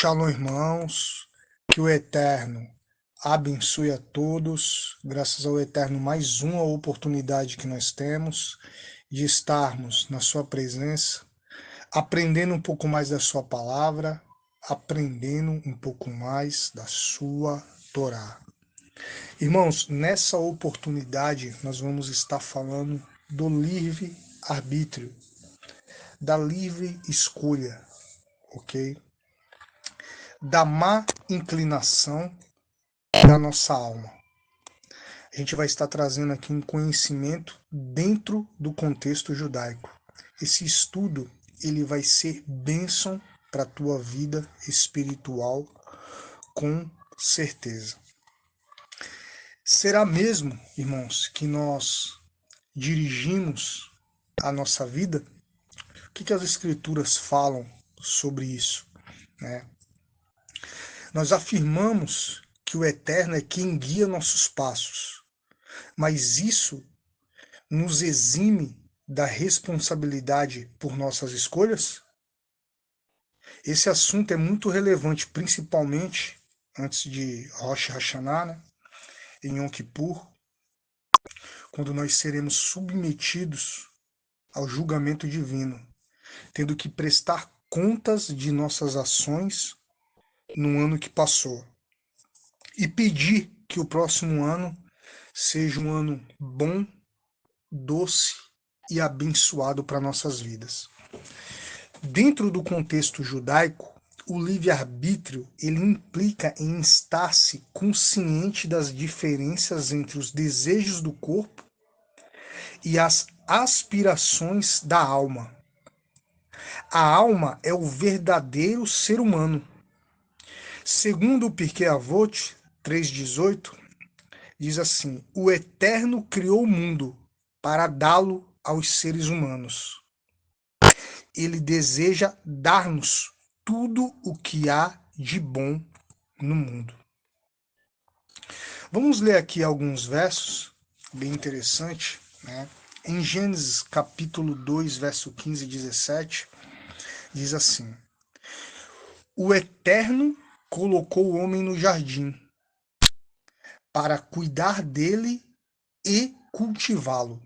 Shalom, irmãos, que o Eterno abençoe a todos, graças ao Eterno, mais uma oportunidade que nós temos de estarmos na sua presença, aprendendo um pouco mais da sua palavra, aprendendo um pouco mais da sua Torá. Irmãos, nessa oportunidade nós vamos estar falando do livre-arbítrio, da livre escolha, ok? Da má inclinação da nossa alma. A gente vai estar trazendo aqui um conhecimento dentro do contexto judaico. Esse estudo ele vai ser bênção para a tua vida espiritual, com certeza. Será mesmo, irmãos, que nós dirigimos a nossa vida? O que as escrituras falam sobre isso, né? Nós afirmamos que o Eterno é quem guia nossos passos, mas isso nos exime da responsabilidade por nossas escolhas? Esse assunto é muito relevante, principalmente antes de Rosh Hashanah, né? Em Yom Kippur, quando nós seremos submetidos ao julgamento divino, tendo que prestar contas de nossas ações no ano que passou e pedir que o próximo ano seja um ano bom, doce e abençoado para nossas vidas. Dentro do contexto judaico, o livre-arbítrio ele implica em estar-se consciente das diferenças entre os desejos do corpo e as aspirações da alma. A alma é o verdadeiro ser humano. Segundo o Pirkei Avot 3,18, diz assim: o Eterno criou o mundo para dá-lo aos seres humanos. Ele deseja dar-nos tudo o que há de bom no mundo. Vamos ler aqui alguns versos, bem interessante, né? Em Gênesis capítulo 2, verso 15 e 17, diz assim: o Eterno colocou o homem no jardim para cuidar dele e cultivá-lo.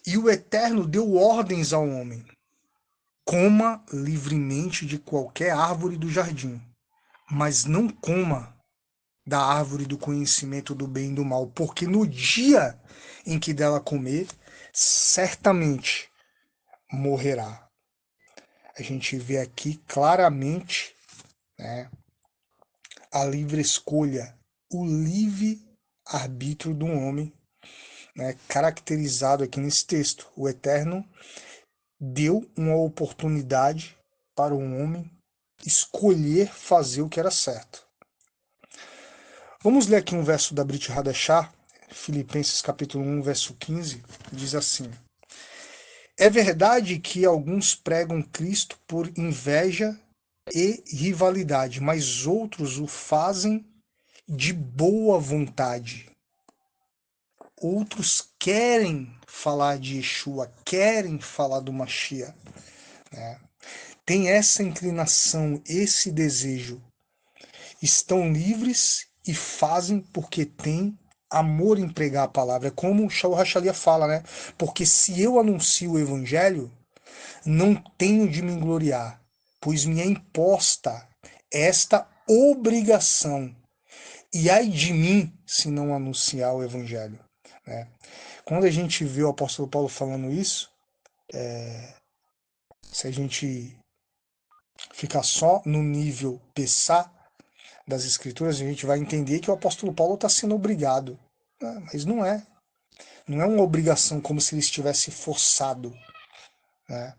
E o Eterno deu ordens ao homem: coma livremente de qualquer árvore do jardim, mas não coma da árvore do conhecimento do bem e do mal, porque no dia em que dela comer, certamente morrerá. A gente vê aqui claramente, né, a livre escolha, o livre arbítrio do homem, né, caracterizado aqui nesse texto. O Eterno deu uma oportunidade para o homem escolher fazer o que era certo. Vamos ler aqui um verso da Brit Hadashah, Filipenses capítulo 1, verso 15, diz assim: é verdade que alguns pregam Cristo por inveja e rivalidade, mas outros o fazem de boa vontade. Outros querem falar de Yeshua, querem falar do Mashiach, né? Tem essa inclinação, esse desejo. Estão livres e fazem porque têm amor em pregar a palavra. É como o Shaul Hachalia fala, né? Porque se eu anuncio o evangelho, não tenho de me gloriar, pois me é imposta esta obrigação. E ai de mim se não anunciar o evangelho, né? Quando a gente vê o apóstolo Paulo falando isso, se a gente ficar só no nível Pessá das escrituras, a gente vai entender que o apóstolo Paulo está sendo obrigado, né? Mas não é. Não é uma obrigação como se ele estivesse forçado, né?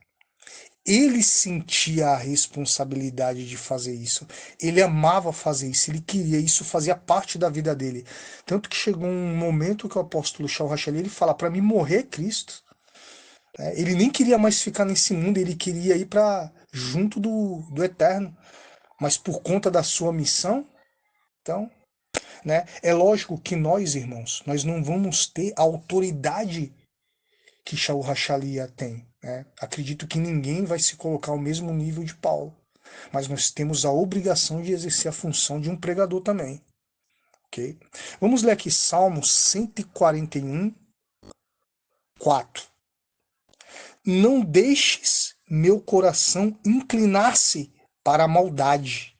Ele sentia a responsabilidade de fazer isso. Ele amava fazer isso. Ele queria isso, fazia parte da vida dele. Tanto que chegou um momento que o apóstolo Shaul Hashali, ele fala: para mim morrer é Cristo. Ele nem queria mais ficar nesse mundo. Ele queria ir para junto do Eterno. Mas por conta da sua missão, então, né? É lógico que nós, irmãos, nós não vamos ter a autoridade que Shaul Hachalia tem, né? Acredito que ninguém vai se colocar ao mesmo nível de Paulo, mas nós temos a obrigação de exercer a função de um pregador também. Ok? Vamos ler aqui Salmo 141, 4. Não deixes meu coração inclinar-se para a maldade,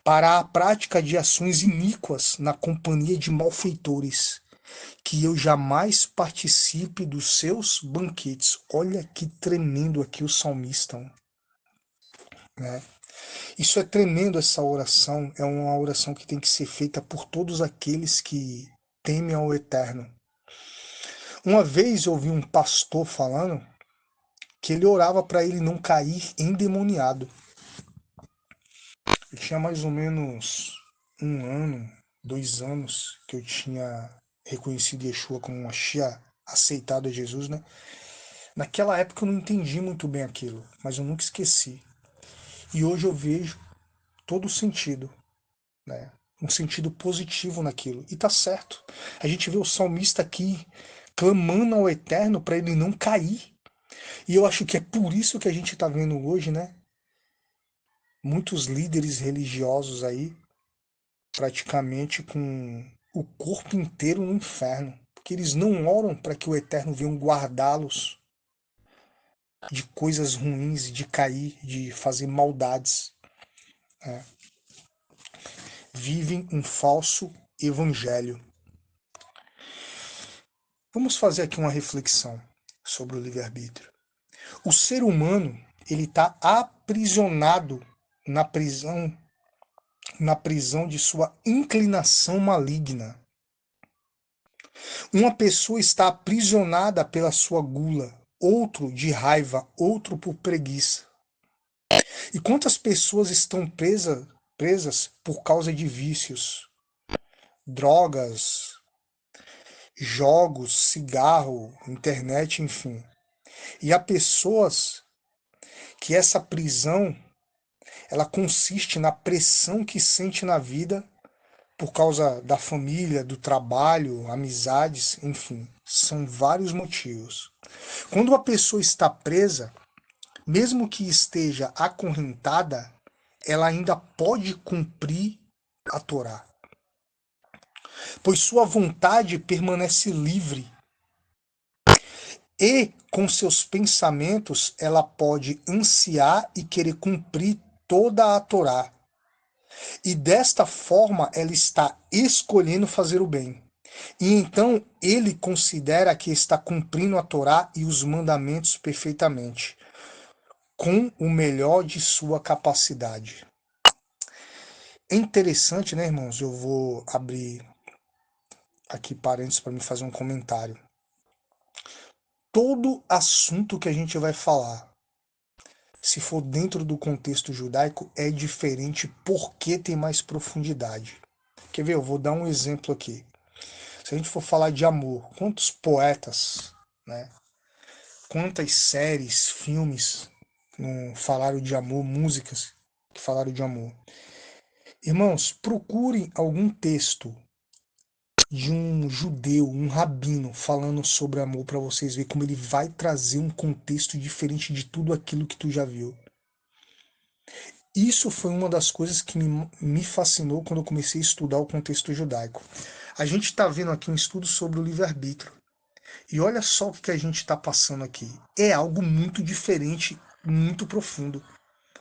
para a prática de ações iníquas na companhia de malfeitores, que eu jamais participe dos seus banquetes. Olha que tremendo aqui o salmista, né? Isso é tremendo, essa oração. É uma oração que tem que ser feita por todos aqueles que temem ao Eterno. Uma vez eu ouvi um pastor falando que ele orava para ele não cair endemoniado. Eu tinha mais ou menos 1 ano, 2 anos que eu tinha reconhecido Yeshua como uma Mashiach, aceitado a Jesus, né? Naquela época eu não entendi muito bem aquilo, mas eu nunca esqueci. E hoje eu vejo todo o sentido, né? Um sentido positivo naquilo. E tá certo. A gente vê o salmista aqui clamando ao Eterno para ele não cair. E eu acho que é por isso que a gente tá vendo hoje, né? Muitos líderes religiosos aí, praticamente com o corpo inteiro no inferno. Porque eles não oram para que o Eterno venha guardá-los de coisas ruins, de cair, de fazer maldades. Né? Vivem um falso evangelho. Vamos fazer aqui uma reflexão sobre o livre-arbítrio. O ser humano, ele está aprisionado na prisão de sua inclinação maligna. Uma pessoa está aprisionada pela sua gula, outro de raiva, outro por preguiça. E quantas pessoas estão presas por causa de vícios, drogas, jogos, cigarro, internet, enfim. E há pessoas que essa prisão, ela consiste na pressão que sente na vida por causa da família, do trabalho, amizades, enfim, são vários motivos. Quando uma pessoa está presa, mesmo que esteja acorrentada, ela ainda pode cumprir a Torá, pois sua vontade permanece livre e com seus pensamentos ela pode ansiar e querer cumprir toda a Torá. E desta forma ela está escolhendo fazer o bem. E então ele considera que está cumprindo a Torá e os mandamentos perfeitamente, com o melhor de sua capacidade. É interessante, né, irmãos? Eu vou abrir aqui parênteses para me fazer um comentário. Todo assunto que a gente vai falar, se for dentro do contexto judaico, é diferente porque tem mais profundidade. Quer ver? Eu vou dar um exemplo aqui. Se a gente for falar de amor, quantos poetas, né? Quantas séries, filmes falaram de amor, músicas que falaram de amor. Irmãos, procurem algum texto de um judeu, um rabino, falando sobre amor para vocês verem como ele vai trazer um contexto diferente de tudo aquilo que tu já viu. Isso foi uma das coisas que me fascinou quando eu comecei a estudar o contexto judaico. A gente está vendo aqui um estudo sobre o livre-arbítrio. E olha só o que a gente está passando aqui. É algo muito diferente, muito profundo,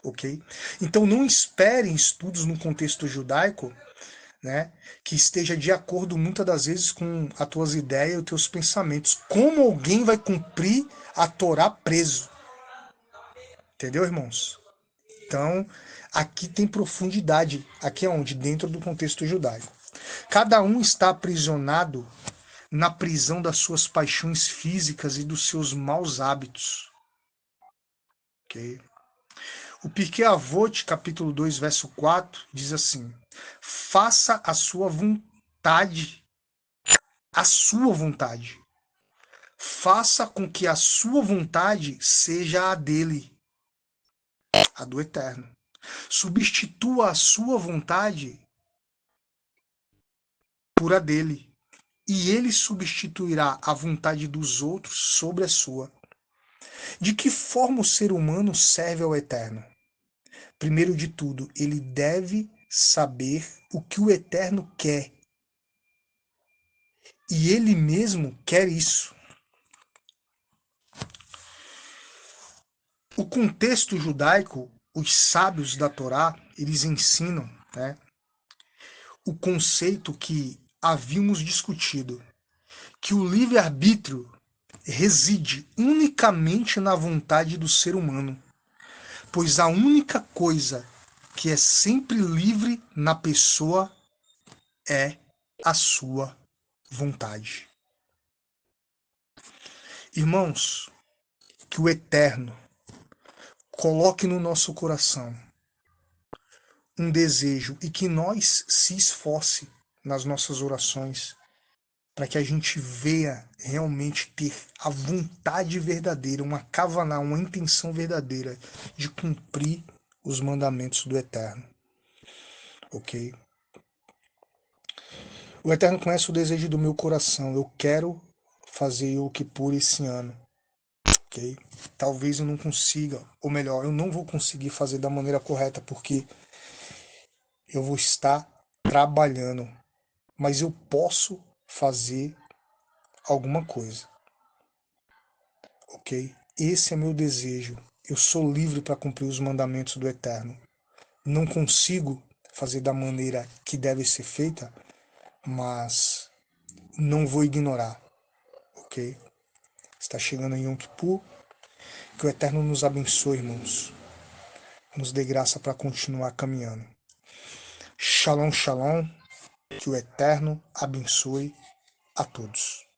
ok? Então não esperem estudos no contexto judaico, né, que esteja de acordo muitas das vezes com as tuas ideias e os teus pensamentos. Como alguém vai cumprir a Torá preso? Entendeu, irmãos? Então, aqui tem profundidade. Aqui é onde? Dentro do contexto judaico. Cada um está aprisionado na prisão das suas paixões físicas e dos seus maus hábitos. Okay? O Pirkei Avot, capítulo 2, verso 4, diz assim: faça a sua vontade, a sua vontade. Faça com que a sua vontade seja a dele, a do Eterno. Substitua a sua vontade por a dele, e ele substituirá a vontade dos outros sobre a sua. De que forma o ser humano serve ao Eterno? primeiro de tudo, ele deve saber o que o Eterno quer. E ele mesmo quer isso. O contexto judaico, os sábios da Torá, eles ensinam, né, o conceito que havíamos discutido, que o livre-arbítrio reside unicamente na vontade do ser humano, pois a única coisa que é sempre livre na pessoa é a sua vontade. Irmãos, que o Eterno coloque no nosso coração um desejo e que nós se esforce nas nossas orações para que a gente venha realmente ter a vontade verdadeira, uma kavaná, uma intenção verdadeira de cumprir os mandamentos do Eterno, ok? O Eterno conhece o desejo do meu coração. Eu quero fazer o que por esse ano, ok? Talvez eu não consiga, ou melhor, eu não vou conseguir fazer da maneira correta porque eu vou estar trabalhando, mas eu posso fazer alguma coisa, ok? Esse é meu desejo. Eu sou livre para cumprir os mandamentos do Eterno. Não consigo fazer da maneira que deve ser feita, mas não vou ignorar, ok? Está chegando em Yom Kippur. Que o Eterno nos abençoe, irmãos. Nos dê graça para continuar caminhando. Shalom, shalom. Que o Eterno abençoe a todos.